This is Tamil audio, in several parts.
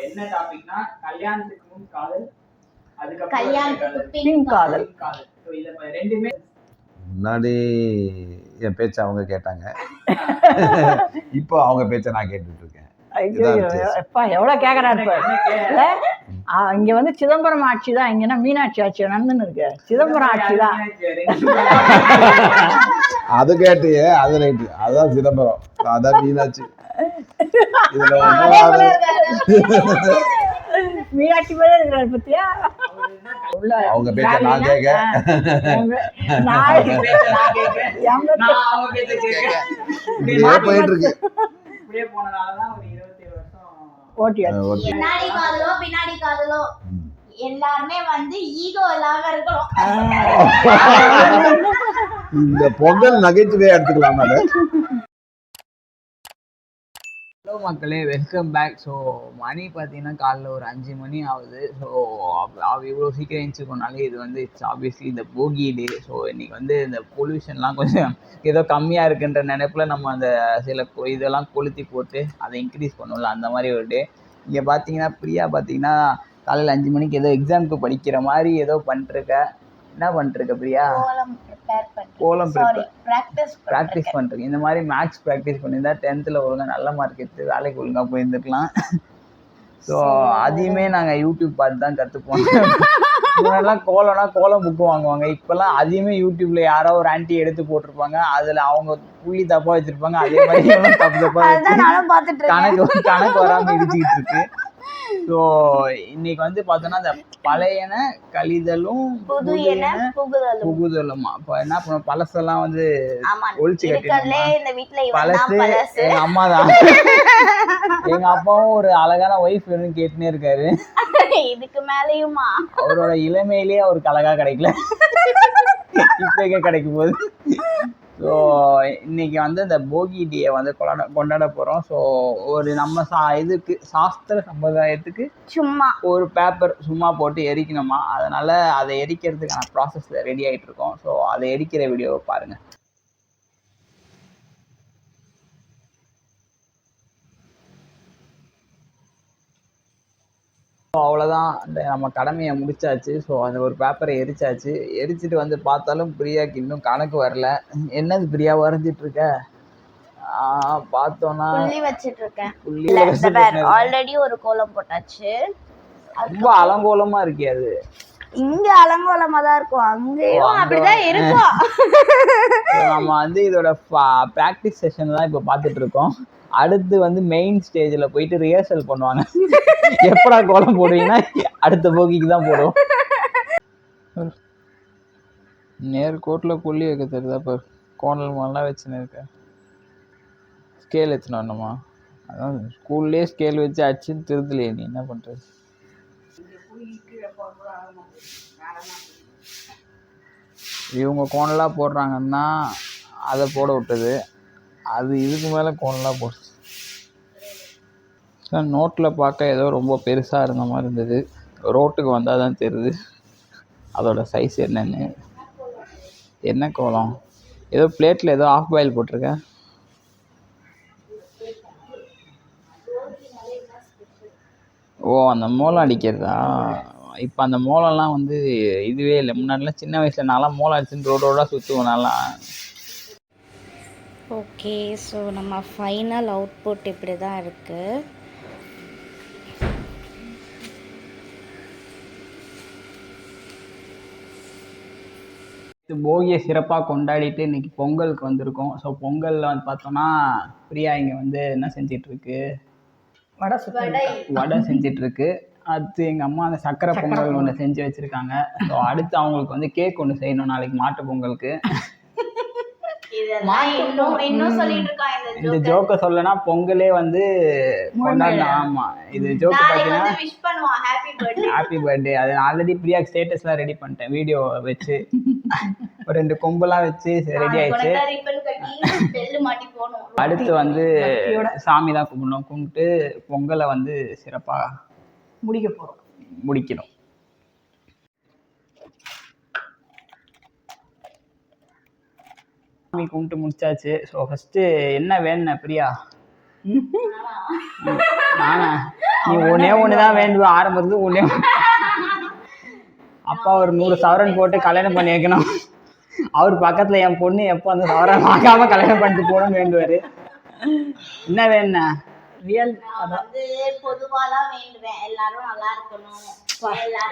என்ன டாபிக்னா கல்யாணத்துக்கு முன் காதல், அதுக்கப்புறம் கல்யாணத்துக்கு பின் காதல். ஸோ இதை ரெண்டுமே முன்னாடி என் பேச்ச அவங்க கேட்டாங்க, இப்போ அவங்க பேச்ச நான் கேட்டுட்டு இருக்கேன். எவ்வளவு கேக்குறாரு இங்க வந்து சிதம்பரம் ஆட்சி தான், இங்கன்னா மீனாட்சி ஆட்சி நடந்துன்னு இருக்கு. சிதம்பரம் ஆட்சி தான் அது கேட்டியே, அது ரைட்டு, அதான் சிதம்பரம், அதான் மீனாட்சி. இதுல மீனாட்சி மேல இருக்கிறாரு பத்தியா. அவங்க பேச்ச நான் கேட்க, இப்படியே போயிட்டு இருக்கு. இப்படியே போனதாலதான் ஒரு 27 வருஷம் பின்னாடி காதலோ பின்னாடி காதலோ எல்லாருமே வந்து ஈகோ இல்லாம இருக்கணும். இந்த பொங்கல் நகைச்சுவையா எடுத்துக்கலாம். அது ஹலோ மக்களே, வெல்கம் பேக். ஸோ மணி பார்த்தீங்கன்னா காலைல ஒரு 5 மணி ஆகுது. ஸோ இவ்வளோ சீக்கிரம் எழுந்திரிக்கோனாலே இது வந்து இட்ஸ் ஆப்வியஸ்லி இந்த போகி டே. ஸோ இன்றைக்கி வந்து இந்த பொல்யூஷன்லாம் கொஞ்சம் ஏதோ கம்மியாக இருக்குன்ற நினைப்பில் நம்ம அந்த சில இதெல்லாம் கொளுத்தி போட்டு அதை இன்க்ரீஸ் பண்ணல, அந்த மாதிரி ஒரு டே. இங்கே பார்த்தீங்கன்னா பிரியா பார்த்தீங்கன்னா காலையில் 5 மணிக்கு ஏதோ எக்ஸாமுக்கு படிக்கிற மாதிரி ஏதோ பண்ணிட்டுருக்க. என்ன பண்ணிட்டுருக்க பிரியா? கோலம் ப்ராக்டிஸ் பண்ணுறேன். இந்த மாதிரி மேக்ஸ் ப்ராக்டிஸ் பண்ணியிருந்தா 10th ஒழுங்காக நல்ல மார்க் எடுத்து வேலைக்கு ஒழுங்காக போயிருந்துருக்கலாம். ஸோ அதையுமே நாங்கள் யூடியூப் பார்த்து தான் கற்றுப்போம். முன்னாடிலாம் கோலம் புக்கு வாங்குவாங்க, இப்போல்லாம் அதையுமே யூடியூப்ல யாரோ ஒரு ஆன்ட்டி எடுத்து போட்டிருப்பாங்க, அதில் அவங்க புள்ளி தப்பாக வச்சுருப்பாங்க, அதே மாதிரி தப்பாக கணக்கு வராமல் இடிச்சுக்கிட்டு இருக்கு. ஸோ இன்னைக்கு வந்து பார்த்தோன்னா அந்த பழையன கழிதலும் புகுதலுமா. இப்போ என்ன பண்ணுவோம், பழசெல்லாம் வந்து ஒழிச்சு கட்டிடுவோம். பழசு எங்க அம்மா தான். எங்க அப்பாவும் ஒரு அழகான ஒய்ஃப் வேணும்னு கேட்டுனே இருக்காரு. இதுக்கு மேலேயுமா அவரோட இளமையிலேயே அவருக்கு அழகா கிடைக்கல, இப்போக்கே கிடைக்கும் போது. ஸோ இன்னைக்கு வந்து இந்த போகி டேயை வந்து கொண்டாட போகிறோம். ஸோ ஒரு நம்ம இதுக்கு சாஸ்திர சம்பிரதாயத்துக்கு சும்மா ஒரு பேப்பர் சும்மா போட்டு எரிக்கணுமா, அதனால அதை எரிக்கிறதுக்கான ப்ராசஸ்ல ரெடி ஆகிட்டு இருக்கோம். ஸோ அதை எரிக்கிற வீடியோவை பாருங்க. அவ்வளோதான், அந்த நம்ம கடமையை முடிச்சாச்சு. ஸோ அந்த ஒரு பேப்பரை எரிச்சாச்சு. எரிச்சிட்டு வந்து பார்த்தாலும் பிரியாக்கு இன்னும் கணக்கு வரல. என்னது பிரியா வரைஞ்சிட்டு இருக்க? பார்த்தோன்னா வச்சிட்டு இருக்கேன். ஆல்ரெடி ஒரு கோலம் போட்டாச்சு, ரொம்ப அலங்கோலமா இருக்கே. அது இங்க அலங்கோலமா தான் இருக்கும், அங்கேயும் அப்படிதான் இருக்கும். நம்ம வந்து இதோட ப்ராக்டிஸ் செஷன் தான் இப்போ பார்த்துட்டு இருக்கோம். அடுத்து வந்து மெயின் ஸ்டேஜில் போயிட்டு ரிஹர்சல் பண்ணுவாங்க. எப்படா கோலம் போடுவீங்கன்னா அடுத்த போகிக்கு தான் போடுவோம். நேர்கோட்டில் புள்ளி வைக்க தெரியுதா? இப்போ கோணல் மாதிரிலாம் வச்சுன்னு இருக்க. ஸ்கேல் வச்சுன்னு வரணுமா? அதான் ஸ்கூல்லேயே ஸ்கேல் வச்சு அடிச்சுன்னு திருத்தலையே, நீ என்ன பண்ணுறது? இவங்க கோணலாக போடுறாங்கன்னா அதை போட விட்டது, அது இதுக்கு மேலே கோணலாக போடுச்சு. நோட்டில் பார்க்க ஏதோ ரொம்ப பெருசாக இருந்த மாதிரி இருந்தது, ரோட்டுக்கு வந்தால் தான் தெரியுது அதோட சைஸ் என்னன்னு. என்ன கோலம்? ஏதோ பிளேட்டில் ஏதோ ஆஃப் பாயில் போட்டிருக்கேன். ஓ, அந்த மோளம் அடிக்கிறதா? இப்போ அந்த மோளம்லாம் வந்து இதுவே இல்லை. முன்னாடிலாம் சின்ன வயசில் நான்லாம் மோளம் அடிச்சுன்னு ரோடோட சுற்றுவோம் நல்லா. ஓகே, ஸோ நம்ம ஃபைனல் அவுட்புட் இப்படி தான் இருக்குது. போகியை சிறப்பாக கொண்டாடிட்டு இன்னைக்கு பொங்கலுக்கு வந்திருக்கோம். ஸோ பொங்கலில் வந்து பார்த்தோன்னா பிரியா இங்கே வந்து என்ன செஞ்சிட்ருக்கு? வடை செஞ்சிட்ருக்கு. அடுத்து எங்கள் அம்மா அந்த சக்கரை பொங்கல் ஒன்று செஞ்சு வச்சுருக்காங்க. ஸோ அடுத்து அவங்களுக்கு வந்து கேக் ஒன்று செய்யணும் நாளைக்கு மாட்டு பொங்கலுக்கு. இந்த ஜோக்க சொல்லனா பொங்கலே வந்து கொண்டாடலாம். ஆமா, இது ஜோக்கு பார்த்தீங்கன்னா ஹாப்பி பர்த்டே. அது ஆல்ரெடி பிரியாக்கு ஸ்டேட்டஸ்லாம் ரெடி பண்ணிட்டேன், வீடியோ வச்சு ஒரு 2 கொம்பெல்லாம் வச்சு ரெடி ஆயிடுச்சு. அடுத்து வந்து சாமி தான் கும்பிடணும். கும்பிட்டு பொங்கலை வந்து சிறப்பாக முடிக்கணும். சாமி கும்பிட்டு முடிச்சாச்சு. ஸோ ஃபஸ்ட்டு என்ன வேணும் பிரியா? நானா நீ ஒன்னே ஒண்ணுதான் வேண்டுவ ஆரம்பத்துல ஒன்னே அப்பா ஒரு 100 சவரன் போட்டு கல்யாணம் பண்ணி வைக்கணும். அவர் பக்கத்துல என் பொண்ணு எப்போ அந்த சவரன் வாங்காம கல்யாணம் பண்ணிட்டு போகணும்னு வேண்டுவாரு. என்ன வேணுண்ணா? ரியல் வந்து பொதுவாதான் வேண்டுவேன், எல்லாரும் நல்லா இருக்கணும்.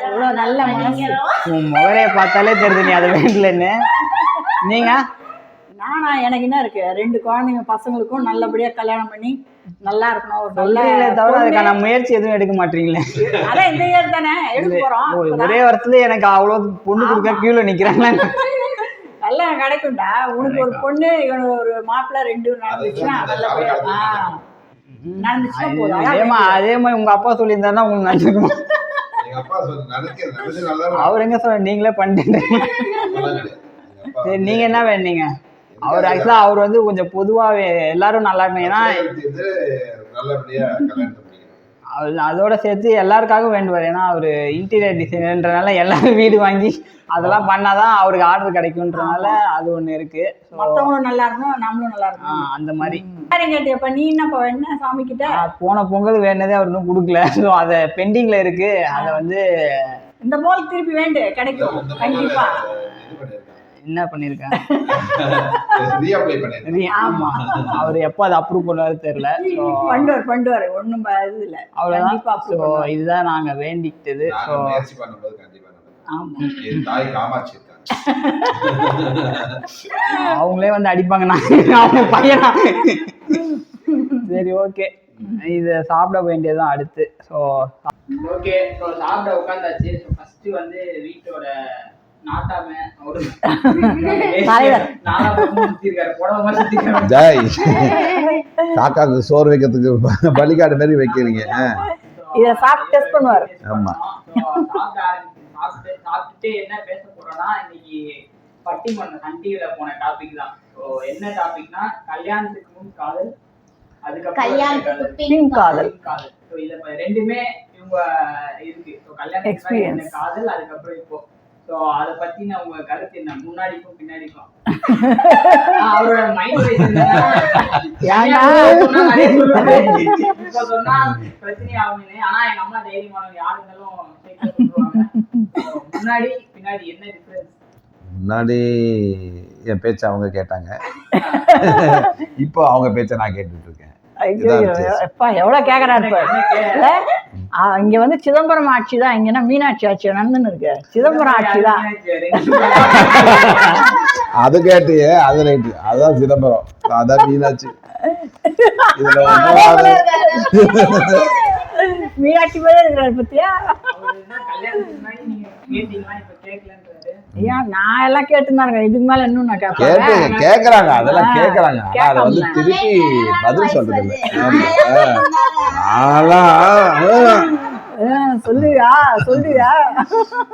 எவ்வளோ நல்ல மனசு. உன் முகரைய பார்த்தாலே தெரியுது நீ அதை வேண்டலன்னு. நீங்க? நானா எனக்கு என்ன இருக்கு, 2 குழந்தைங்க பசங்களுக்கும் நல்லபடியா கல்யாணம் பண்ணி நல்லா இருக்கணும். ஒரு நல்ல சொல்றீங்களே தவிர அதுக்கான முயற்சி எதுவும் எடுக்க மாட்டீங்களே. அதான் இந்த இயர் தானே எடுக்க போறோம். ஒரே வருஷத்துல எனக்கு அவ்வளவு பொண்ணு கொடுக்க கீழே நிக்கிறாங்க. நல்லா கிடைக்கும்டா. உனக்கு ஒரு பொண்ணு, இவனுக்கு ஒரு மாப்பிள்ளை, 2 நடந்துச்சுன்னா நல்லபடியா நடந்துச்சுன்னா போதும். அதே மாதிரி உங்க அப்பா சொல்லியிருந்தாருன்னா உங்களுக்கு நினைச்சிருக்கணும். அவர் எங்க சொல்ல, நீங்களே பண்ணிட்டு. சரி, நீங்க என்ன வேணீங்க? அவர் ஆக்சுவலா அவர் வந்து கொஞ்சம் பொதுவாவே எல்லாரும் நல்லா இருக்கணும். ஏன்னா அதோட சேர்த்து எல்லாருக்காகவும் வேண்டுவார். ஏன்னா அவரு இன்டீரியர் டிசைனர்ன்றனால எல்லாரும் வீடு வாங்கி அதெல்லாம் பண்ணாதான் அவருக்கு ஆர்டர் கிடைக்கும்ன்றனால அது ஒண்ணு இருக்கு. மற்றவங்களும் நல்லா இருக்கணும், நம்மளும் நல்லா இருக்கணும். அந்த மாதிரி கேட்டியப்ப நீ என்னப்பா என்ன சாமி கிட்ட? போன பொங்கல் வேணதே அவர் இன்னும் கொடுக்கல. ஸோ அதை பெண்டிங்ல இருக்கு. அதை வந்து இந்த போல் திருப்பி வேண்டு கிடைக்கும் கண்டிப்பா. என்ன பண்ணிருக்காங்க? ஆமா, அவர் எப்போ அதை அப்ரூவ் பண்ணாரு தெரியல. பண்ணுவாரு ஒண்ணும் இது இல்ல. அவ்வளவுதான். இதுதான் நாங்க வேண்டிக்கிட்டது. அவங்களே வந்து அடிப்பாங்க. நான் பையனா. சரி, ஓகே, இதை சாப்பிட வேண்டியதுதான் அடுத்து. ஸோ ஓகே, ஸோ சாப்பிட உட்காந்தாச்சு. ஸோ ஃபர்ஸ்ட் வந்து வீட்டோட ஜாய் காக்காக்கு சோறு வைக்கிறதுக்கு பலிகாடு மாதிரி வைக்கிறீங்க. இத சாப்பிட்டு டெஸ்ட் பண்ணுவாரு. ஆமா, சாப்பிட்டுட்டு என்ன பேச போறோம்னா, இன்னைக்கு பட்டிமன்றம் சன் டிவில போன டாபிக் தான். ஸோ என்ன டாபிக்னா, கல்யாணத்துக்கு முன் காதல், அதுக்கப்புறம் பின் காதல். ஸோ இத ரெண்டுமே இவங்க இருக்கு. ஸோ கல்யாணத்துக்கு காதல், அதுக்கப்புறம் இப்போ. ஸோ அதை பத்தின உங்க கருத்து என்ன? முன்னாடிக்கும் பின்னாடிக்கும் அவரோட மைண்ட் இப்போ சொன்னா பிரச்சனை ஆகுது. ஆனா எங்க அம்மா தைரியமானவங்க, யாரு இருந்தாலும் முன்னாடி பின்னாடி என்ன டிஃபரன்ஸ்? முன்னாடி என் பேச்ச அவங்க கேட்டாங்க, இப்போ அவங்க பேச்ச நான் கேட்டுட்டு இருக்கேன். எப்பா எவ்வளவு கேக்குறாரு இங்க வந்து சிதம்பரம் ஆட்சி தான். இங்கன்னா மீனாட்சி ஆட்சி நடந்துன்னு இருக்கு. சிதம்பரம் ஆட்சி தான். அது கேட்டியே, அது ரைட்டு. அதான் சிதம்பரம், அதான் மீனாட்சி. மீனாட்சி போய் இருக்கிறாரு பத்தியா? ஏன் நான் எல்லாம் கேட்டுருந்தாங்க. இதுக்கு மேல இன்னும் நான் கேக்குறாங்க, அதெல்லாம் கேக்குறாங்க. அதை வந்து திருப்பி பதில் சொல்றது சொல்லுவியா?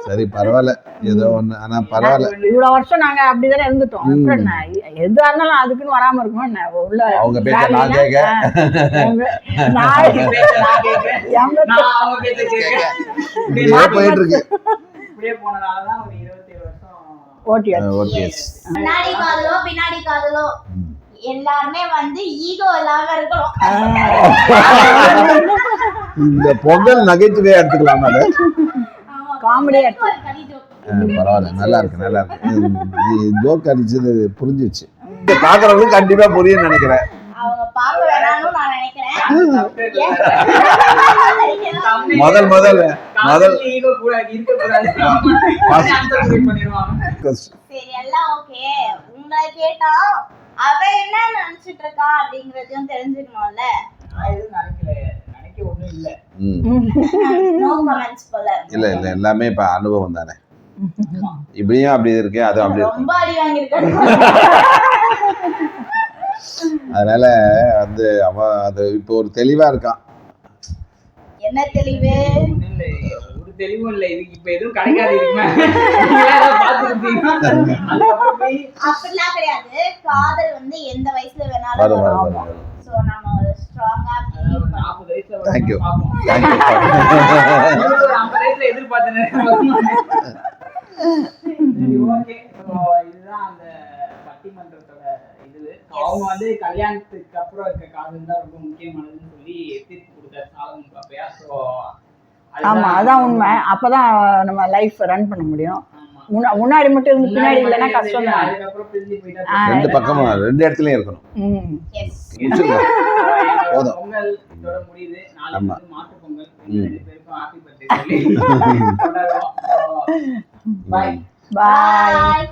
சரி, பரவாயில்ல, ஏதோ ஒண்ணு. ஆனா பரவாயில்ல, இவ்வளவு வருஷம் நாங்க அப்படிதானே இருந்துட்டோம். எதுவா இருந்தாலும் அதுக்குன்னு வராம இருக்கணும். உள்ள அவங்க பேச்ச நான் கேட்க, போயிட்டு இருக்கு. முன்னாடி காதலோ பின்னாடி காதலோ எல்லாருமே வந்து ஈகோ இல்லாம இருக்கணும். இந்த பொங்கல் நகைச்சுவையா எடுத்துக்கலாம். அது காமெடியா பரவாயில்ல, நல்லா இருக்கு, நல்லா இருக்கு. ஜோக் அடிச்சது புரிஞ்சிச்சு. பாக்குறவங்களுக்கு கண்டிப்பா புரியும் நினைக்கிறேன். அவங்க பாக்க வேணாம்னு நான் நினைக்கிறேன். முதல் சரி, எல்லாம் ஓகே. உங்களை கேட்டா அவ என்ன நினைச்சிட்டு இருக்கா அப்படிங்கறதையும் தெரிஞ்சுக்கணும்ல. இல்ல எல்லாமே இப்ப அனுபவம் தானே. இப்படியும் அப்படி இருக்கு, அது அப்படி ரொம்ப அடி வாங்கியிருக்காரு. அதனால வந்து அவன் அது இப்போ ஒரு தெளிவா இருக்கான். என்ன தெளிவு? ஒரு தெளிவும் இல்ல. இதுக்கு இப்ப எதுவும் கிடைக்காது. அப்படிலாம் கிடையாது. காதல் வந்து எந்த வயசுல வேணாலும் வரும். சோ நம்ம ஒரு ஸ்ட்ராங்கா 40 வயசுல தேங்க் யூ ஒரு 50 வயசுல எதிர்பார்த்தேன். ஓகே, இதுதான் அந்த பட்டிமன்றத்தோட இது. அவங்க வந்து கல்யாணத்துக்கு அப்புறம் இருக்க அதுதான் ரொம்ப முக்கியமானதுன்னு சொல்லி தீர்ப்பு கொடுத்தாரு சாலமன் பாப்பையா. ஸோ ஆமா அதான் உண்மை. அப்பதான் நம்ம லைஃப் ரன் பண்ண முடியும். முன்னாடி மட்டும் இருந்து பின்னாடி இல்லைன்னா கஷ்டம் தான். அதுக்கப்புறம் பிரிஞ்சு போயிட்டாரு. ரெண்டு பக்கமும் 2 இடத்துலயும் இருக்கணும். முடிச்சுக்கலாம். போதும். பொங்கல் இதோட முடியுது. நாளைக்கு ஆமா. வந்து மாட்டு பொங்கல். 2 பேருக்கும் ஹாப்பி பர்த்டே சொல்லி கொண்டாடுவோம். பாய். பாய்.